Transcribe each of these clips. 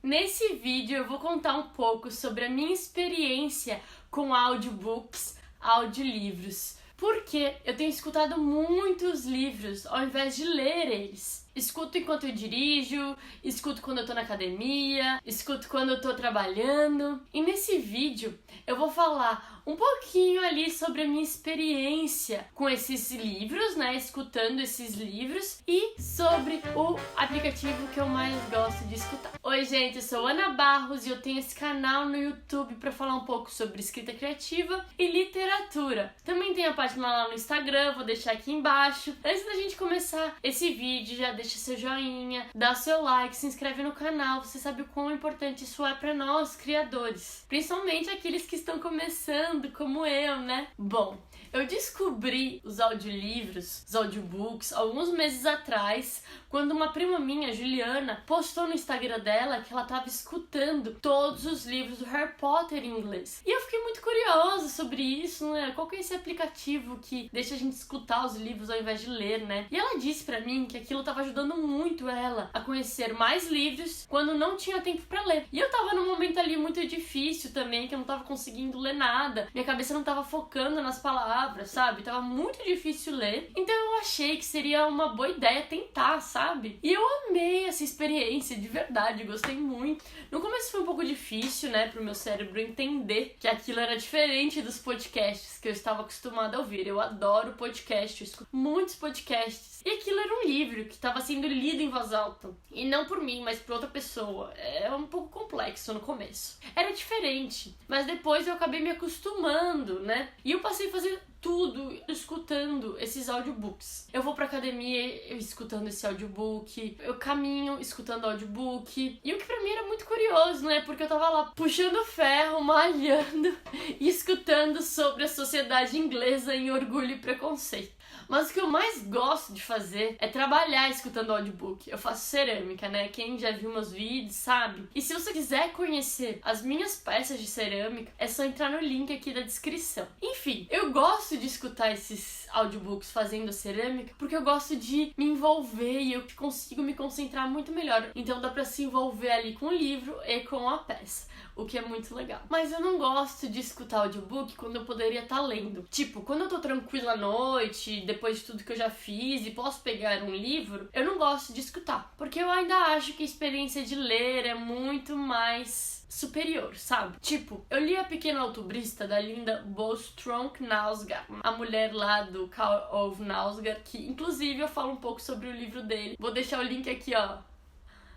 Nesse vídeo eu vou contar um pouco sobre a minha experiência com audiobooks, audiolivros. Porque eu tenho escutado muitos livros ao invés de ler eles. Escuto enquanto eu dirijo, escuto quando eu tô na academia, escuto quando eu tô trabalhando. E nesse vídeo eu vou falar um pouquinho ali sobre a minha experiência com esses livros, né? Escutando esses livros e sobre o aplicativo que eu mais gosto de escutar. Oi, gente, eu sou Ana Barros e eu tenho esse canal no YouTube para falar um pouco sobre escrita criativa e literatura. Também tem a página lá no Instagram, vou deixar aqui embaixo. Antes da gente começar esse vídeo, já deixa seu joinha, dá seu like, se inscreve no canal. Você sabe o quão importante isso é para nós, criadores. Principalmente aqueles que estão começando, como eu, né? Bom, eu descobri os audiolivros, os audiobooks, alguns meses atrás, quando uma prima minha, Juliana, postou no Instagram dela que ela estava escutando todos os livros do Harry Potter em inglês. E eu fiquei muito curiosa sobre isso, né? Qual que é esse aplicativo que deixa a gente escutar os livros ao invés de ler, né? E ela disse pra mim que aquilo estava ajudando muito ela a conhecer mais livros quando não tinha tempo pra ler. E eu tava num momento ali muito difícil também, que eu não tava conseguindo ler nada. Minha cabeça não tava focando nas palavras, sabe? Tava muito difícil ler. Então eu achei que seria uma boa ideia tentar, sabe? E eu amei essa experiência, de verdade, gostei muito. No começo foi um pouco difícil, né, pro meu cérebro entender que aquilo era diferente dos podcasts que eu estava acostumada a ouvir. Eu adoro podcast, eu escuto muitos podcasts. E aquilo era um livro que estava sendo lido em voz alta. E não por mim, mas por outra pessoa. É um pouco complexo no começo. Era diferente, mas depois eu acabei me acostumando, né? E eu passei a fazer tudo escutando esses audiobooks. Eu vou pra academia escutando esse audiobook, eu caminho escutando audiobook. E o que pra mim era muito curioso, né? Porque eu tava lá puxando ferro, malhando e escutando sobre a sociedade inglesa em Orgulho e Preconceito. Mas o que eu mais gosto de fazer é trabalhar escutando audiobook. Eu faço cerâmica, né? Quem já viu meus vídeos sabe. E se você quiser conhecer as minhas peças de cerâmica, é só entrar no link aqui da descrição. Enfim, eu gosto de escutar esses audiobooks fazendo cerâmica porque eu gosto de me envolver e eu consigo me concentrar muito melhor. Então dá pra se envolver ali com o livro e com a peça, o que é muito legal. Mas eu não gosto de escutar audiobook quando eu poderia estar lendo. Tipo, quando eu tô tranquila à noite, depois de tudo que eu já fiz e posso pegar um livro, eu não gosto de escutar. Porque eu ainda acho que a experiência de ler é muito mais superior, sabe? Tipo, eu li A Pequena Altubrista da Linda Boström-Knausgaard, a mulher lá do Karl Ove Knausgaard, que inclusive eu falo um pouco sobre o livro dele. Vou deixar o link aqui, ó,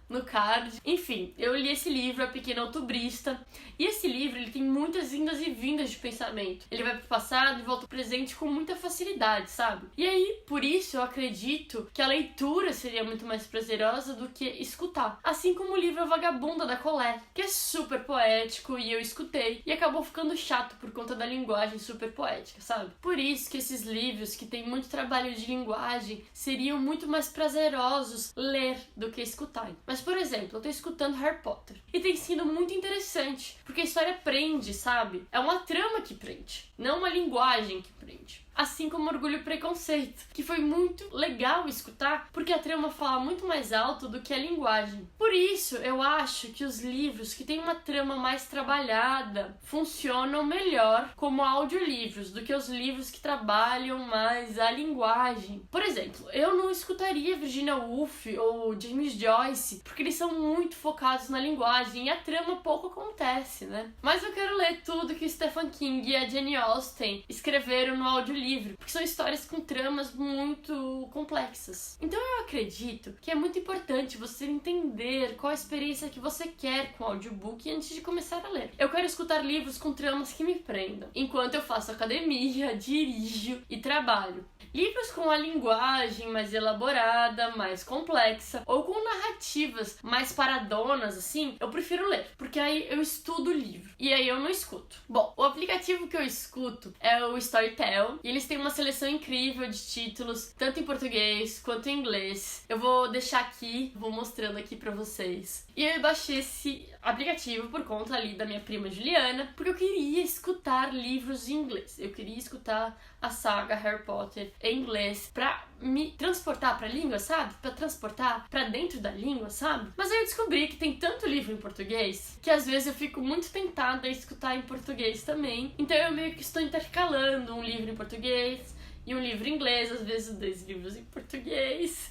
no card. Enfim, eu li esse livro, A Pequena Altubrista, e esse livro ele tem muitas indas e vindas de pensamento. Ele vai pro passado e volta pro presente com muita facilidade, sabe? E aí, por isso eu acredito que a leitura seria muito mais prazerosa do que escutar. Assim como o livro A Vagabunda da Colette, que é super poético e eu escutei e acabou ficando chato por conta da linguagem super poética, sabe? Por isso que esses livros que tem muito trabalho de linguagem seriam muito mais prazerosos ler do que escutar. Mas, por exemplo, eu tô escutando Harry Potter e tem sido muito interessante, porque a história prende, sabe? É uma trama que prende, não uma linguagem que prende. Assim como Orgulho e Preconceito, que foi muito legal escutar, porque a trama fala muito mais alto do que a linguagem. Por isso, eu acho que os livros que têm uma trama mais trabalhada funcionam melhor como audiolivros do que os livros que trabalham mais a linguagem. Por exemplo, eu não escutaria Virginia Woolf ou James Joyce, porque eles são muito focados na linguagem e a trama pouco acontece, né? Mas eu quero ler tudo que Stephen King e a Jane Austen escreveram no audiolivro, porque são histórias com tramas muito complexas. Então eu acredito que é muito importante você entender qual a experiência que você quer com o audiobook antes de começar a ler. Eu quero escutar livros com tramas que me prendam, enquanto eu faço academia, dirijo e trabalho. Livros com a linguagem mais elaborada, mais complexa, ou com narrativas mais paradonas, assim, eu prefiro ler, porque aí eu estudo o livro, e aí eu não escuto. Bom, o aplicativo que eu escuto é o Storytel, e eles têm uma seleção incrível de títulos, tanto em português quanto em inglês. Eu vou deixar aqui, vou mostrando aqui pra vocês. E eu baixei esse aplicativo por conta ali da minha prima Juliana, porque eu queria escutar livros em inglês. Eu queria escutar a saga Harry Potter em inglês pra me transportar pra língua, sabe? Pra transportar pra dentro da língua, sabe? Mas aí eu descobri que tem tanto livro em português que às vezes eu fico muito tentada a escutar em português também. Então eu meio que estou intercalando um livro em português e um livro em inglês, às vezes 2 livros em português,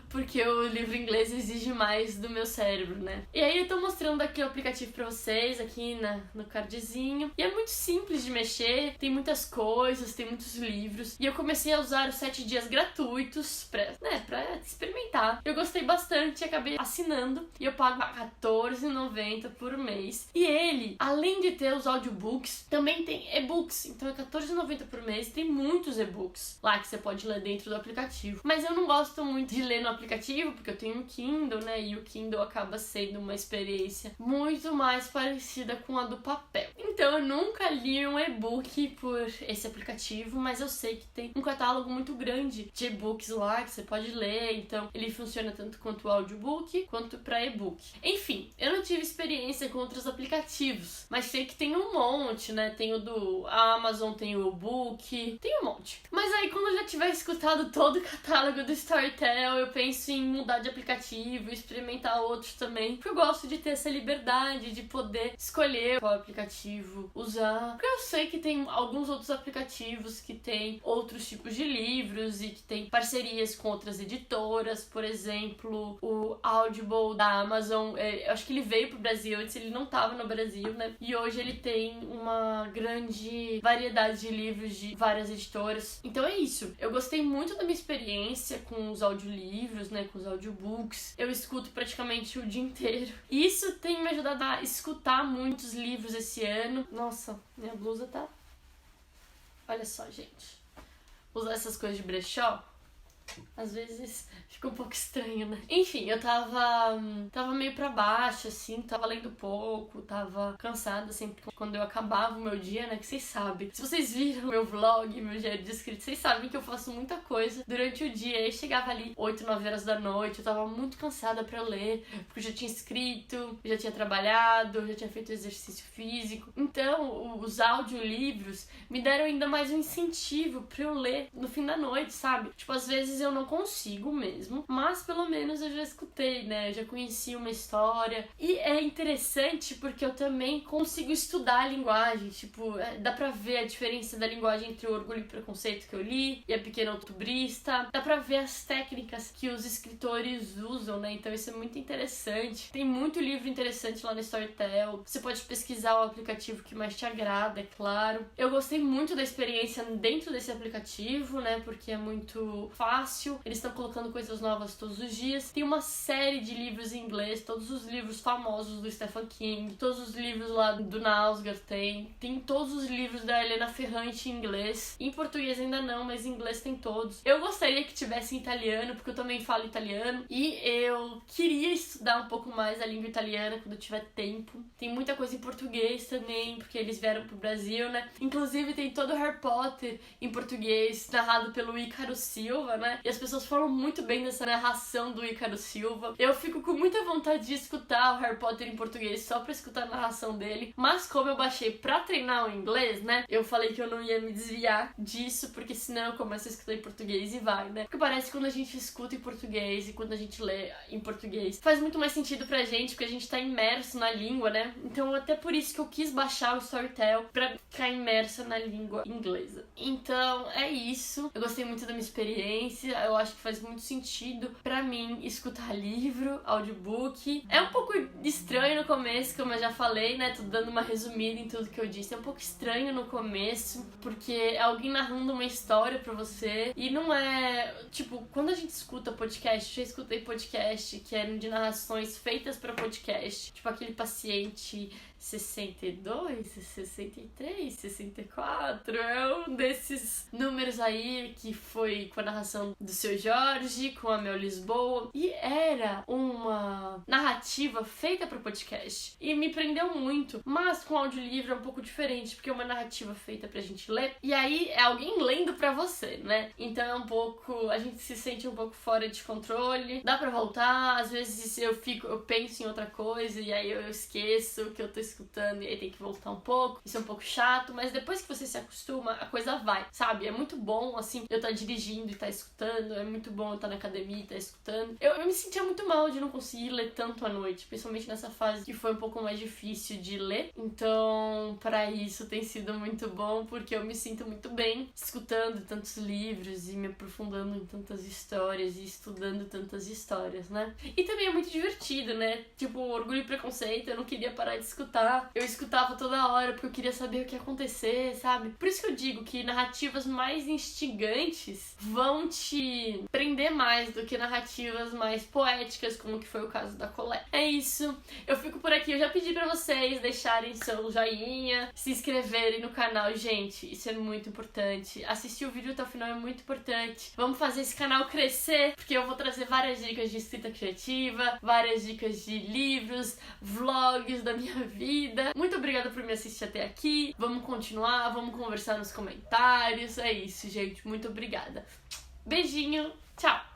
porque o livro em inglês exige mais do meu cérebro, né? E aí eu tô mostrando aqui o aplicativo pra vocês, aqui no cardzinho. E é muito simples de mexer, tem muitas coisas, tem muitos livros. E eu comecei a usar os 7 dias gratuitos pra experimentar. Eu gostei bastante e acabei assinando. E eu pago R$14,90 por mês. E ele, além de ter os audiobooks, também tem e-books. Então é R$14,90 por mês, tem muitos e-books lá que você pode ler dentro do aplicativo. Mas eu não gosto muito de ler no aplicativo, porque eu tenho um Kindle, né? E o Kindle acaba sendo uma experiência muito mais parecida com a do papel. Então eu nunca li um e-book por esse aplicativo, mas eu sei que tem um catálogo muito grande de e-books lá que você pode ler. Então ele funciona tanto quanto o audiobook quanto para e-book. Enfim, eu não tive experiência com outros aplicativos, mas sei que tem um monte, né? Tem o do Amazon, tem o e-book, tem um monte. Mas aí quando eu já tiver escutado todo o catálogo do Storytel, eu penso em mudar de aplicativo e experimentar outros também, porque eu gosto de ter essa liberdade de poder escolher qual aplicativo usar, porque eu sei que tem alguns outros aplicativos que tem outros tipos de livros e que tem parcerias com outras editoras, por exemplo, o Audible da Amazon, eu acho que ele veio pro Brasil, antes ele não tava no Brasil, né, e hoje ele tem uma grande variedade de livros de várias editoras. Então é isso, eu gostei muito da minha experiência com os audiolivros, né, com os audiobooks. Eu escuto praticamente o dia inteiro. Isso tem me ajudado a escutar muitos livros esse ano. Nossa, minha blusa tá... Olha só, gente. Usar essas coisas de brechó, às vezes fica um pouco estranho, né? Enfim, eu tava meio pra baixo, assim, tava lendo pouco, tava cansada sempre quando eu acabava o meu dia, né? Que vocês sabem. Se vocês viram meu vlog, meu diário de escrito, vocês sabem que eu faço muita coisa durante o dia. Aí chegava ali 8, 9 horas da noite, eu tava muito cansada pra ler, porque eu já tinha escrito, eu já tinha trabalhado, eu já tinha feito exercício físico. Então, os audiolivros me deram ainda mais um incentivo pra eu ler no fim da noite, sabe? Tipo, às vezes eu não consigo mesmo, mas pelo menos eu já escutei, né? Eu já conheci uma história. E é interessante porque eu também consigo estudar a linguagem. Tipo, dá pra ver a diferença da linguagem entre o Orgulho e Preconceito que eu li e a Pequena Outubrista. Dá pra ver as técnicas que os escritores usam, né? Então isso é muito interessante. Tem muito livro interessante lá no Storytel. Você pode pesquisar o aplicativo que mais te agrada, é claro. Eu gostei muito da experiência dentro desse aplicativo, né? Porque é muito fácil. Eles estão colocando coisas novas todos os dias. Tem uma série de livros em inglês, todos os livros famosos do Stephen King, todos os livros lá do Nausgard tem todos os livros da Helena Ferrante em inglês. Em português ainda não, mas em inglês tem todos. Eu gostaria que tivesse em italiano, porque eu também falo italiano, e eu queria estudar um pouco mais a língua italiana quando eu tiver tempo. Tem muita coisa em português também, porque eles vieram pro Brasil, né? Inclusive tem todo o Harry Potter em português, narrado pelo Ícaro Silva, né? E as pessoas falam muito bem dessa narração do Ícaro Silva. Eu fico com muita vontade de escutar o Harry Potter em português só pra escutar a narração dele. Mas como eu baixei pra treinar o inglês, né? Eu falei que eu não ia me desviar disso, porque senão eu começo a escutar em português e vai, né? Porque parece que quando a gente escuta em português e quando a gente lê em português, faz muito mais sentido pra gente, porque a gente tá imerso na língua, né? Então até por isso que eu quis baixar o Storytel pra ficar imersa na língua inglesa. Então é isso. Eu gostei muito da minha experiência. Eu acho que faz muito sentido pra mim escutar livro, audiobook. É um pouco estranho no começo, como eu já falei, né? Tô dando uma resumida em tudo que eu disse. É um pouco estranho no começo, porque é alguém narrando uma história pra você. E não é... Tipo, quando a gente escuta podcast, eu já escutei podcast que eram de narrações feitas pra podcast. Tipo, aquele Paciente 62, 63, 64, é um desses números aí que foi com a narração indicação do Seu Jorge, com a Mel Lisboa, e era uma narrativa feita para podcast. E me prendeu muito, mas com audiolivro é um pouco diferente, porque é uma narrativa feita pra gente ler, e aí é alguém lendo pra você, né? Então é um pouco, a gente se sente um pouco fora de controle, dá pra voltar, às vezes eu penso em outra coisa, e aí eu esqueço o que eu tô escutando, e aí tem que voltar um pouco, isso é um pouco chato, mas depois que você se acostuma, a coisa vai, sabe? É muito bom, assim, eu tá dirigindo e tá escutando, é muito bom eu tá na academia e tá escutando. Eu me sentia muito mal de não conseguir ler tanto à noite, principalmente nessa fase que foi um pouco mais difícil de ler, então pra isso tem sido muito bom, porque eu me sinto muito bem escutando tantos livros e me aprofundando em tantas histórias e estudando tantas histórias, né? E também é muito divertido, né? Tipo, Orgulho e Preconceito, eu não queria parar de escutar. Eu escutava toda hora porque eu queria saber o que ia acontecer, sabe? Por isso que eu digo que narrativas mais instigantes vão te prender mais do que narrativas mais poéticas, como que foi o caso da Colette. É isso. Eu fico por aqui. Eu já pedi pra vocês deixarem seu joinha, se inscreverem no canal. Gente, isso é muito importante. Assistir o vídeo até o final é muito importante. Vamos fazer esse canal crescer, porque eu vou trazer várias dicas de escrita criativa, várias dicas de livros, vlogs da minha vida. Muito obrigada por me assistir até aqui. Vamos continuar, vamos conversar nos comentários. É isso, gente. Muito obrigada. Beijinho. Tchau.